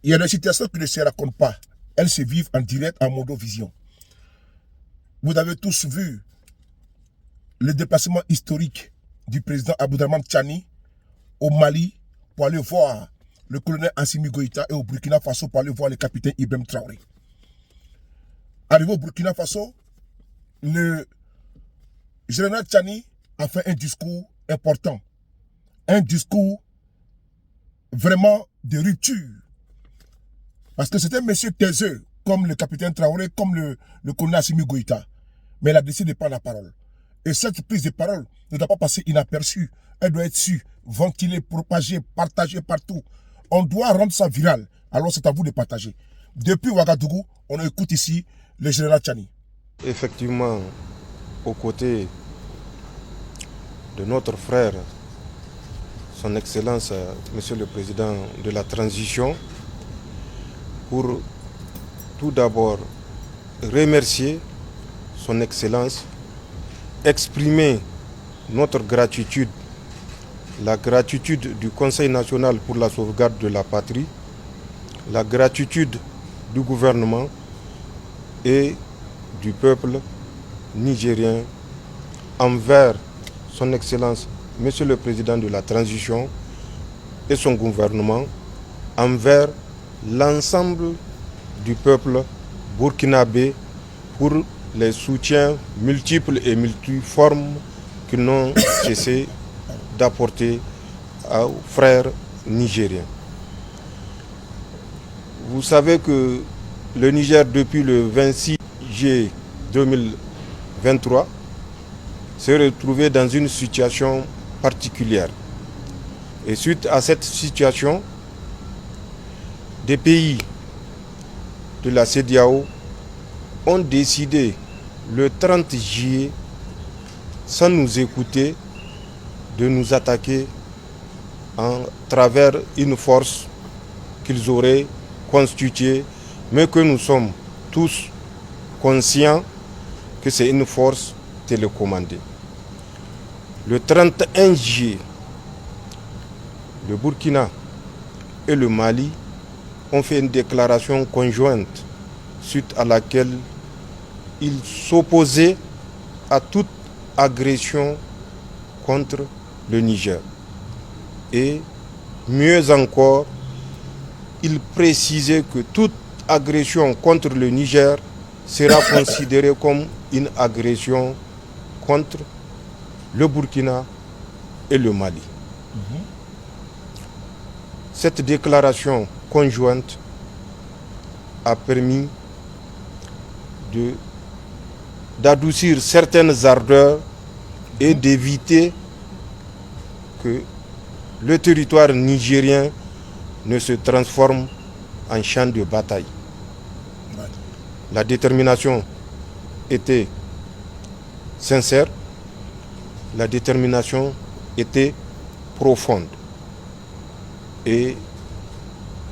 Il y a des situations qui ne se racontent pas. Elles se vivent en direct en modovision. Vous avez tous vu le déplacement historique du président Abdourahmane Tchani au Mali pour aller voir le colonel Assimi Goïta et au Burkina Faso pour aller voir le capitaine Ibrahim Traoré. Arrivé au Burkina Faso, le général Tchani a fait un discours important. Un discours vraiment de rupture. Parce que c'était un monsieur taiseux, comme le capitaine Traoré, comme le colonel Assimi Goïta. Mais il a décidé de prendre la parole. Et cette prise de parole ne doit pas passer inaperçue. Elle doit être sûre, ventilée, propagée, partagée partout. On doit rendre ça viral. Alors c'est à vous de partager. Depuis Ouagadougou, on écoute ici le général Tchani. Effectivement, aux côtés de notre frère, son Excellence, Monsieur le Président de la Transition, pour tout d'abord remercier son Excellence, exprimer notre gratitude, la gratitude du Conseil national pour la sauvegarde de la patrie, la gratitude du gouvernement et du peuple nigérien envers son Excellence, Monsieur le Président de la Transition et son gouvernement, envers l'ensemble du peuple burkinabé pour les soutiens multiples et multiformes qu'ils n'ont cessé d'apporter aux frères nigériens. Vous savez que le Niger, depuis le 26 juillet 2023, s'est retrouvé dans une situation particulière. Et suite à cette situation, des pays de la CEDEAO ont décidé le 30 juillet, sans nous écouter, de nous attaquer en travers une force qu'ils auraient constituée, mais que nous sommes tous conscients que c'est une force télécommandée. Le 31 juillet, le Burkina et le Mali ont fait une déclaration conjointe suite à laquelle ils s'opposaient à toute agression contre le Niger. Et mieux encore, ils précisaient que toute agression contre le Niger sera considérée comme une agression contre le Burkina et le Mali. Cette déclaration conjointe a permis d'adoucir certaines ardeurs et d'éviter que le territoire nigérien ne se transforme en champ de bataille. La détermination était sincère, la détermination était profonde. Et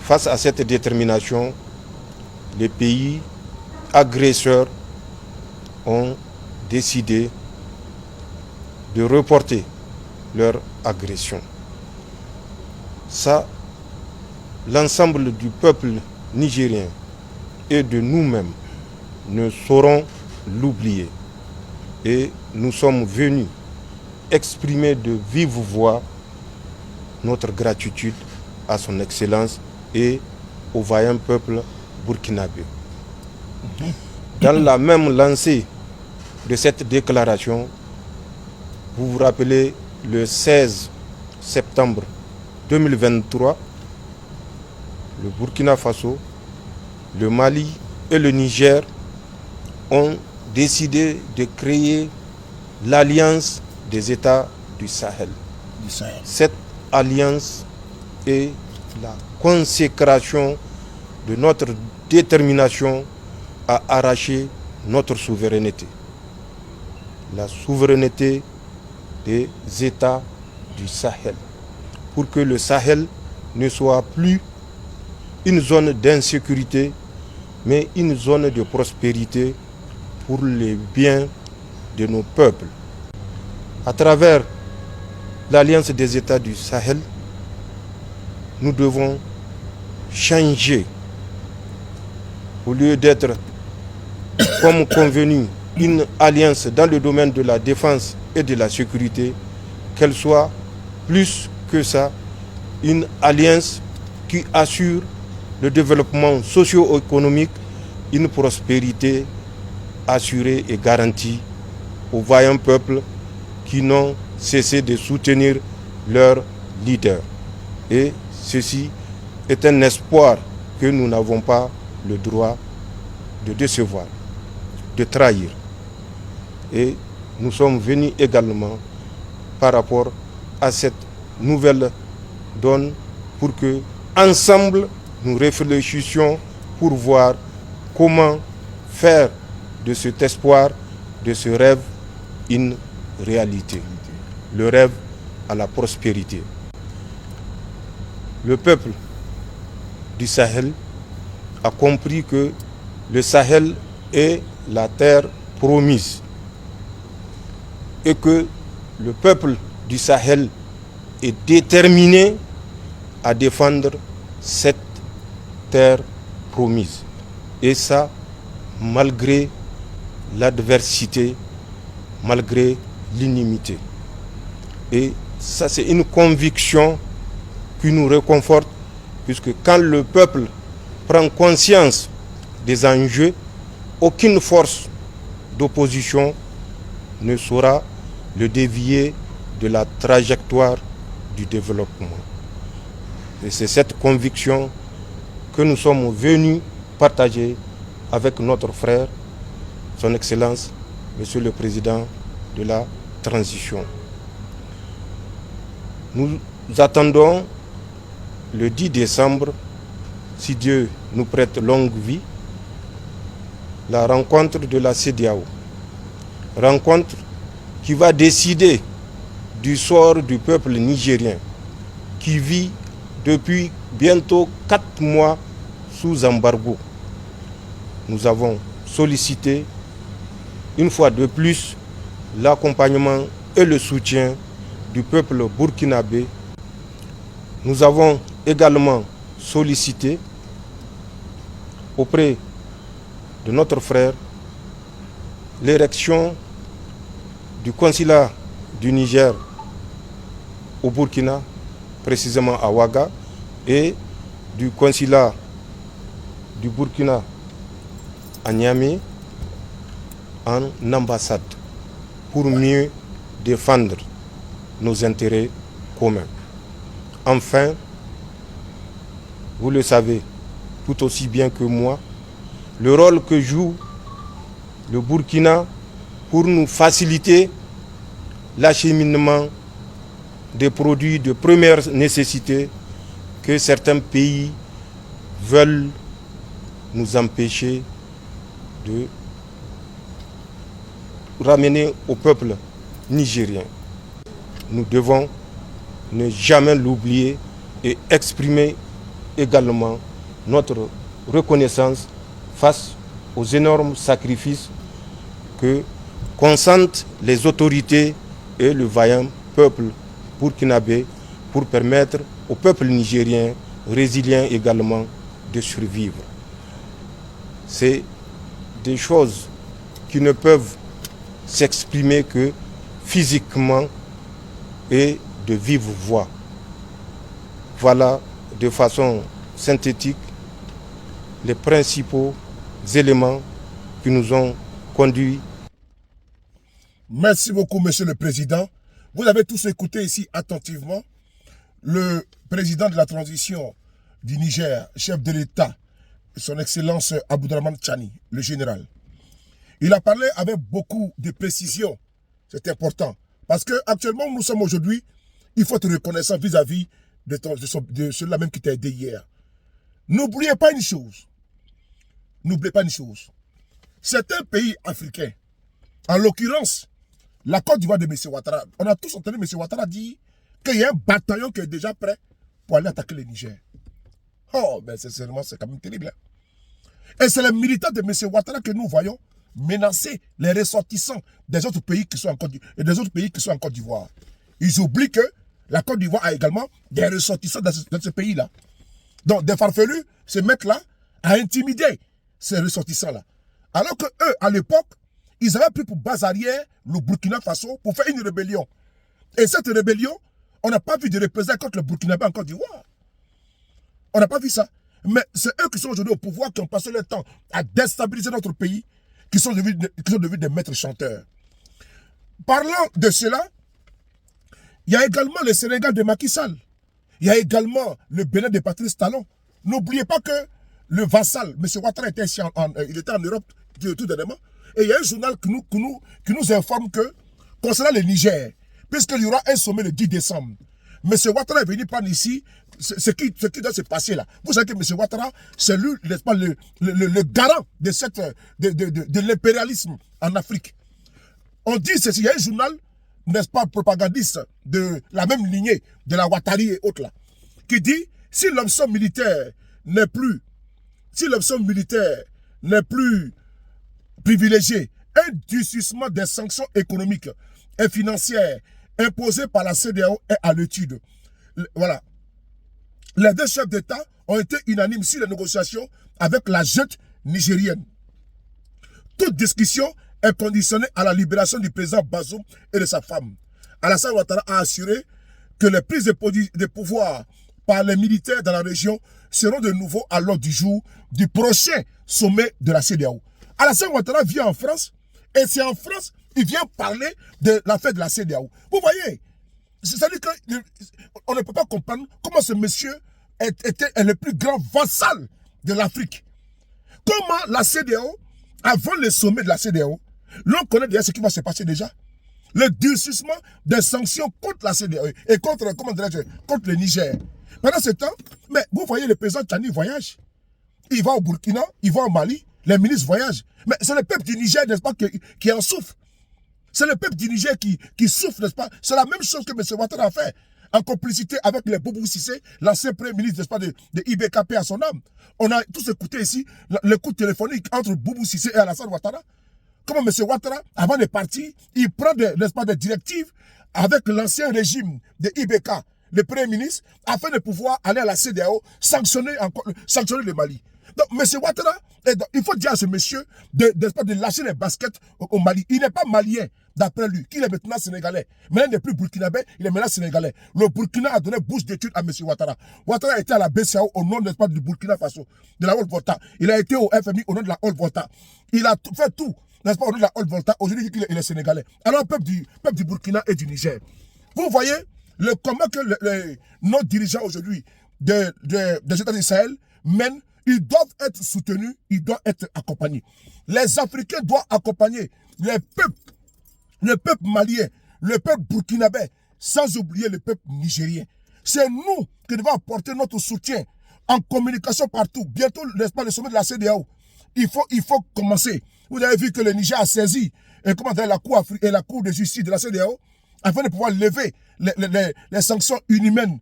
face à cette détermination, les pays agresseurs ont décidé de reporter leur agression. Ça, l'ensemble du peuple nigérien et de nous-mêmes ne saurons l'oublier. Et nous sommes venus exprimer de vive voix notre gratitude à son Excellence et au vaillant peuple burkinabé. Dans la même lancée de cette déclaration, vous vous rappelez, le 16 septembre 2023, le Burkina Faso, le Mali et le Niger ont décidé de créer l'Alliance des États du Sahel. Cette alliance est la consécration de notre détermination à arracher notre souveraineté. La souveraineté des États du Sahel. Pour que le Sahel ne soit plus une zone d'insécurité, mais une zone de prospérité pour les biens de nos peuples. À travers l'Alliance des États du Sahel, nous devons changer, au lieu d'être, comme convenu, une alliance dans le domaine de la défense et de la sécurité, qu'elle soit plus que ça, une alliance qui assure le développement socio-économique, une prospérité assurée et garantie aux vaillants peuples qui n'ont cessé de soutenir leurs leaders. Et ceci est un espoir que nous n'avons pas le droit de décevoir, de trahir. Et nous sommes venus également par rapport à cette nouvelle donne pour que, ensemble, nous réfléchissions pour voir comment faire de cet espoir, de ce rêve, une réalité. Le rêve à la prospérité. Le peuple du Sahel a compris que le Sahel est la terre promise et que le peuple du Sahel est déterminé à défendre cette terre promise. Et ça, malgré l'adversité, malgré l'inimité. Et ça, c'est une conviction qui nous réconforte, puisque quand le peuple prend conscience des enjeux, aucune force d'opposition ne saura le dévier de la trajectoire du développement. Et c'est cette conviction que nous sommes venus partager avec notre frère, son Excellence, Monsieur le Président de la Transition. Nous attendons le 10 décembre, si Dieu nous prête longue vie, la rencontre de la CEDEAO. Rencontre qui va décider du sort du peuple nigérien qui vit depuis bientôt 4 mois sous embargo. Nous avons sollicité une fois de plus l'accompagnement et le soutien du peuple burkinabé. Nous avons également sollicité auprès de notre frère l'érection du consulat du Niger au Burkina, précisément à Ouaga, et du consulat du Burkina à Niamey en ambassade pour mieux défendre nos intérêts communs. Enfin, vous le savez tout aussi bien que moi, le rôle que joue le Burkina pour nous faciliter l'acheminement des produits de première nécessité que certains pays veulent nous empêcher de ramener au peuple nigérien. Nous devons ne jamais l'oublier et exprimer également notre reconnaissance face aux énormes sacrifices que consentent les autorités et le vaillant peuple burkinabé pour permettre au peuple nigérien, résilient également, de survivre. C'est des choses qui ne peuvent s'exprimer que physiquement et de vive voix. Voilà de façon synthétique les principaux éléments qui nous ont conduits. Merci beaucoup, Monsieur le Président. Vous avez tous écouté ici attentivement le président de la transition du Niger, chef de l'État, son Excellence Abdourahmane Tchani, le général. Il a parlé avec beaucoup de précision. C'est important. Parce qu'actuellement, nous sommes aujourd'hui, il faut être reconnaissant vis-à-vis de ceux-là même qui t'a aidé hier. N'oubliez pas une chose. N'oubliez pas une chose. Certains pays africains, en l'occurrence, la Côte d'Ivoire de M. Ouattara, on a tous entendu M. Ouattara dire qu'il y a un bataillon qui est déjà prêt pour aller attaquer le Niger. Oh, mais sincèrement, c'est quand même terrible. Hein? Et c'est les militants de M. Ouattara que nous voyons menacer les ressortissants des autres pays qui sont en Côte d'Ivoire. Ils oublient que la Côte d'Ivoire a également des ressortissants dans ce pays-là. Donc, des farfelus se mettent là à intimider ces ressortissants-là. Alors que eux, à l'époque, ils avaient pris pour base arrière le Burkina Faso pour faire une rébellion. Et cette rébellion, on n'a pas vu de représailles contre le Burkinabé en Côte d'Ivoire. On n'a pas vu ça. Mais c'est eux qui sont aujourd'hui au pouvoir, qui ont passé leur temps à déstabiliser notre pays, qui sont devenus des maîtres chanteurs. Parlant de cela, il y a également le Sénégal de Macky Sall. Il y a également le Bénin de Patrice Talon. N'oubliez pas que le vassal, M. Ouattara, était il était en Europe tout dernièrement. Et il y a un journal qui nous informe que, concernant le Niger, puisqu'il y aura un sommet le 10 décembre, M. Ouattara est venu prendre ici ce qui doit se passer là. Vous savez que M. Ouattara, c'est lui, n'est-ce pas, le garant de l'impérialisme en Afrique. On dit ceci, il y a un journal, n'est-ce pas, propagandiste de la même lignée de la Ouattari et autres là, qui dit, si l'option militaire n'est plus privilégiée, un durcissement des sanctions économiques et financières imposées par la CEDEAO est à l'étude. Voilà. Les deux chefs d'État ont été unanimes sur les négociations avec la junte nigérienne. Toute discussion est conditionnée à la libération du président Bazoum et de sa femme. Alassane Ouattara a assuré que les prises de pouvoir par les militaires dans la région seront de nouveau à l'ordre du jour du prochain sommet de la CEDEAO. Alassane Ouattara vient en France, et c'est en France qu'il vient parler de l'affaire de la CEDEAO. Vous voyez, c'est-à-dire qu'on ne peut pas comprendre comment ce monsieur était le plus grand vassal de l'Afrique. Comment la CEDEAO, avant le sommet de la CEDEAO, l'on connaît déjà ce qui va se passer déjà. Le durcissement des sanctions contre la CEDEAO et contre le Niger. Pendant ce temps, mais vous voyez le président Tchani voyage. Il va au Burkina, il va au Mali, les ministres voyagent. Mais c'est le peuple du Niger, n'est-ce pas, qui en souffre. C'est le peuple du Niger qui souffre, n'est-ce pas. C'est la même chose que M. Ouattara a fait, en complicité avec les Boubou Cissé, l'ancien premier ministre, n'est-ce pas, de IBKP à son âme. On a tous écouté ici le coup téléphonique entre Boubou Cissé et Alassane Ouattara. Comment M. Ouattara, avant de partir, il prend n'est-ce pas, des directives avec l'ancien régime de IBK, le premier ministre, afin de pouvoir aller à la CEDEAO, sanctionner le Mali. Donc, M. Ouattara, il faut dire à ce monsieur de lâcher les baskets au Mali. Il n'est pas malien, d'après lui, qu'il est maintenant sénégalais. Maintenant, il n'est plus burkinabé, il est maintenant sénégalais. Le Burkina a donné bourse d'études à M. Ouattara. Ouattara a été à la BCAO au nom, n'est-ce pas, du Burkina Faso, de la Haute-Volta. Il a été au FMI au nom de la Haute-Volta. Il a fait tout, n'est-ce pas, au nom de la Haute-Volta. Aujourd'hui, il est sénégalais. Alors, peuple du Burkina et du Niger. Vous voyez le combat que nos dirigeants aujourd'hui des États d'Israël mènent. Ils doivent être soutenus, ils doivent être accompagnés. Les Africains doivent accompagner le peuple malien, le peuple burkinabé, sans oublier le peuple nigérien. C'est nous qui devons apporter notre soutien en communication partout. Bientôt, n'est-ce pas, le sommet de la CEDEAO. Il faut commencer. Vous avez vu que le Niger a saisi la Cour de justice de la CEDEAO afin de pouvoir lever les sanctions inhumaines,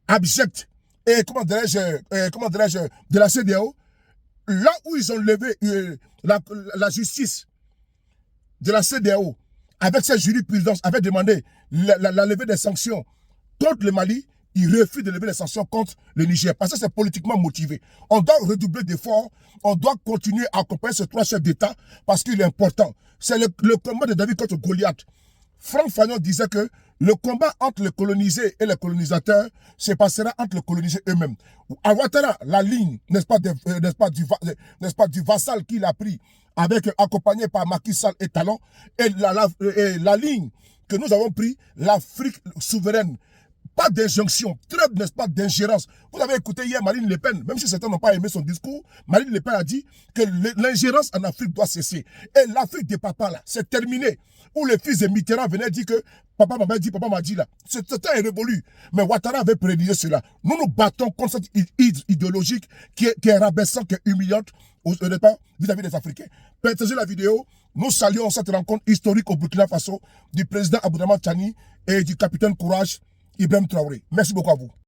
abjectes, et de la CEDEAO, là où ils ont levé la justice de la CEDEAO, avec cette jurisprudence, avait demandé la levée des sanctions contre le Mali, ils refusent de lever les sanctions contre le Niger, parce que c'est politiquement motivé. On doit redoubler d'efforts, on doit continuer à accompagner ces trois chefs d'État, parce qu'il est important. C'est le combat de David contre Goliath. Franck Fanon disait que le combat entre les colonisés et les colonisateurs se passera entre les colonisés eux-mêmes. À Ouattara, la ligne, n'est-ce pas, du vassal qu'il a pris, accompagné par Macky Sall et Talon, et la ligne que nous avons pris, l'Afrique souveraine. Pas d'injonction, très, n'est-ce pas, d'ingérence. Vous avez écouté hier Marine Le Pen, même si certains n'ont pas aimé son discours, Marine Le Pen a dit que l'ingérence en Afrique doit cesser. Et l'Afrique des papas, là, c'est terminé. Où le fils de Mitterrand venait dire que papa m'a dit là. Ce temps est révolu. Mais Ouattara avait prédit cela. Nous nous battons contre cette idéologique qui est rabaissante, qui est humiliante vis-à-vis des Africains. Partagez la vidéo. Nous saluons cette rencontre historique au Burkina Faso du président Abdourahmane Tchani et du capitaine Courage Ibrahim Traoré. Merci beaucoup à vous.